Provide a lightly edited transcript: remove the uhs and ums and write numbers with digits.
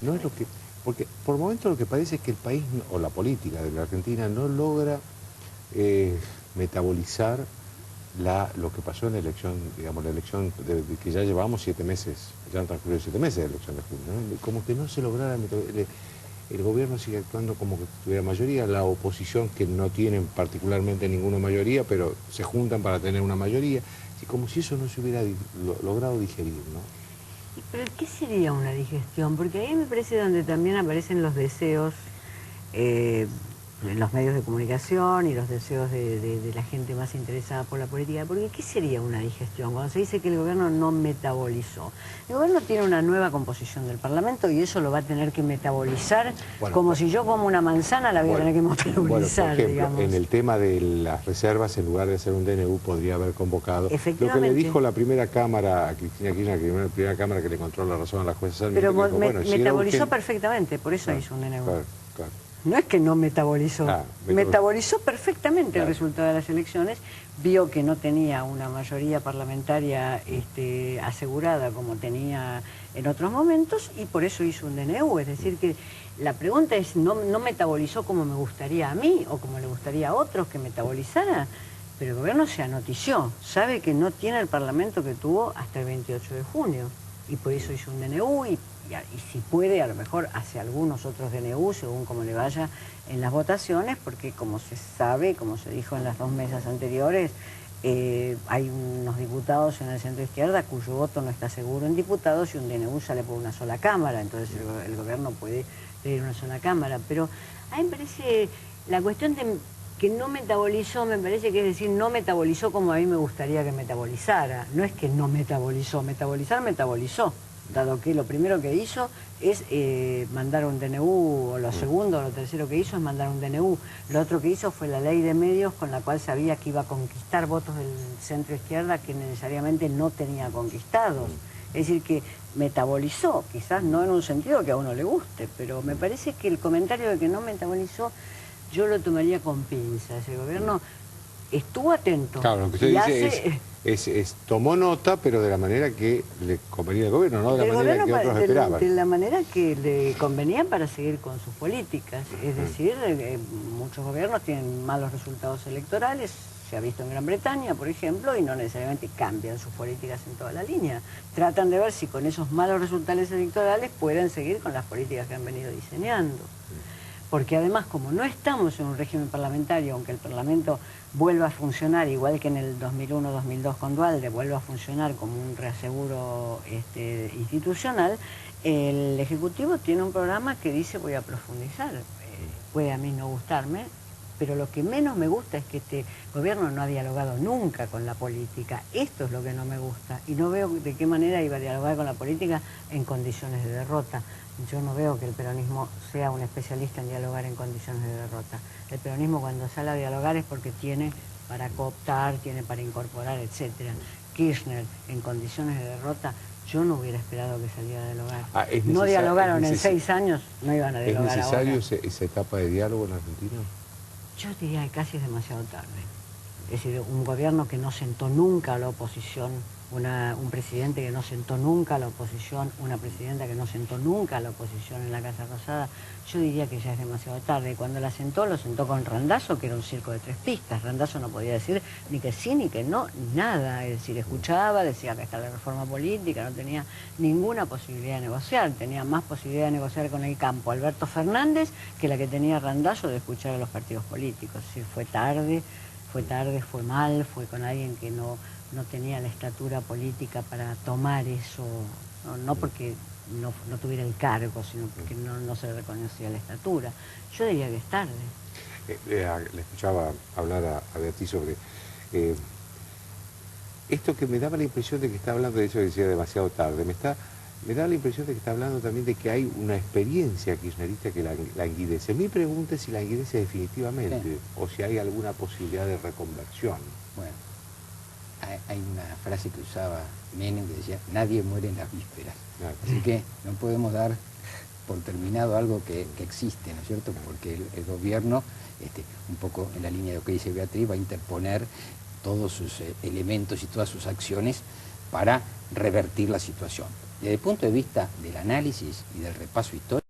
No es lo que... Porque por momentos lo que parece es que el país, o la política de la Argentina, no logra metabolizar lo que pasó en la elección, digamos, la elección que ya llevamos 7 meses, ya han transcurrido 7 meses de la elección de junio, ¿no? Como que no se lograra el gobierno sigue actuando como que tuviera mayoría, la oposición, que no tienen particularmente ninguna mayoría, pero se juntan para tener una mayoría, y como si eso no se hubiera logrado digerir, ¿no? ¿Pero qué sería una digestión? Porque ahí me parece donde también aparecen los deseos en los medios de comunicación y los deseos de la gente más interesada por la política. Porque ¿qué sería una digestión? Cuando se dice que el gobierno no metabolizó. El gobierno tiene una nueva composición del Parlamento y eso lo va a tener que metabolizar, bueno, como si yo como una manzana la voy a tener que metabolizar, bueno, por ejemplo, digamos. En el tema de las reservas, en lugar de hacer un DNU, podría haber convocado. Lo que le dijo la primera Cámara a Cristina Kirchner, la primera Cámara que le encontró la razón a la jueza Sarmiento. Pero dijo, bueno, metabolizó perfectamente, por eso hizo un DNU. Claro, claro. No es que no metabolizó, metabolizó perfectamente el resultado de las elecciones, vio que no tenía una mayoría parlamentaria asegurada como tenía en otros momentos y por eso hizo un DNU. Es decir que la pregunta es, ¿no metabolizó como me gustaría a mí o como le gustaría a otros que metabolizara? Pero el gobierno se anotició, sabe que no tiene el Parlamento que tuvo hasta el 28 de junio y por eso hizo un DNU y si puede, a lo mejor hace algunos otros DNU, según como le vaya en las votaciones, porque como se sabe, como se dijo en las 2 mesas anteriores, hay unos diputados en el centro izquierda cuyo voto no está seguro en diputados y un DNU sale por una sola Cámara, entonces el gobierno puede pedir una sola Cámara. Pero a mí me parece, la cuestión de que no metabolizó, me parece que es decir, no metabolizó como a mí me gustaría que metabolizara. No es que no metabolizó, metabolizó. Dado que lo primero que hizo es mandar un DNU, o lo segundo o lo tercero que hizo es mandar un DNU. Lo otro que hizo fue la ley de medios con la cual sabía que iba a conquistar votos del centro izquierda que necesariamente no tenía conquistados. Es decir, que metabolizó, quizás no en un sentido que a uno le guste, pero me parece que el comentario de que no metabolizó yo lo tomaría con pinzas. El gobierno estuvo atento. Claro, lo que usted dice tomó nota, pero de la manera que le convenía al gobierno, no de la manera que otros esperaban. De la manera que le convenía para seguir con sus políticas. Es decir, muchos gobiernos tienen malos resultados electorales, se ha visto en Gran Bretaña, por ejemplo, y no necesariamente cambian sus políticas en toda la línea. Tratan de ver si con esos malos resultados electorales pueden seguir con las políticas que han venido diseñando. Porque además, como no estamos en un régimen parlamentario, aunque el Parlamento vuelva a funcionar, igual que en el 2001-2002 con Duhalde, vuelva a funcionar como un reaseguro institucional, el Ejecutivo tiene un programa que dice voy a profundizar. Puede a mí no gustarme, pero lo que menos me gusta es que este gobierno no ha dialogado nunca con la política. Esto es lo que no me gusta. Y no veo de qué manera iba a dialogar con la política en condiciones de derrota. Yo no veo que el peronismo sea un especialista en dialogar en condiciones de derrota. El peronismo cuando sale a dialogar es porque tiene para cooptar, tiene para incorporar, etc. Kirchner en condiciones de derrota, yo no hubiera esperado que saliera a dialogar. No dialogaron en 6 años, no iban a dialogar ahora. ¿Es necesario esa etapa de diálogo en Argentina? Yo diría que casi es demasiado tarde. Es decir, un gobierno que no sentó nunca a la oposición, un presidente que no sentó nunca a la oposición, una presidenta que no sentó nunca a la oposición en la Casa Rosada, yo diría que ya es demasiado tarde. Cuando la sentó, lo sentó con Randazzo, que era un circo de 3 pistas. Randazzo no podía decir ni que sí, ni que no, ni nada. Es decir, escuchaba, decía que está la reforma política, no tenía ninguna posibilidad de negociar. Tenía más posibilidad de negociar con el campo Alberto Fernández que la que tenía Randazzo de escuchar a los partidos políticos. Es decir, fue tarde, fue mal, fue con alguien que no tenía la estatura política para tomar eso, no porque no tuviera el cargo, sino porque no se le reconocía la estatura. Yo diría que es tarde. Le escuchaba hablar a Beatriz sobre esto que me daba la impresión de que está hablando de eso que decía demasiado tarde. Me da la impresión de que está hablando también de que hay una experiencia kirchnerista que la languidece. Mi pregunta es si languidece definitivamente o si hay alguna posibilidad de reconversión. Bueno, hay una frase que usaba Menem que decía, nadie muere en las vísperas. Claro. Así que no podemos dar por terminado algo que existe, ¿no es cierto? Porque el gobierno, un poco en la línea de lo que dice Beatriz, va a interponer todos sus elementos y todas sus acciones para revertir la situación. desde el punto de vista del análisis y del repaso histórico,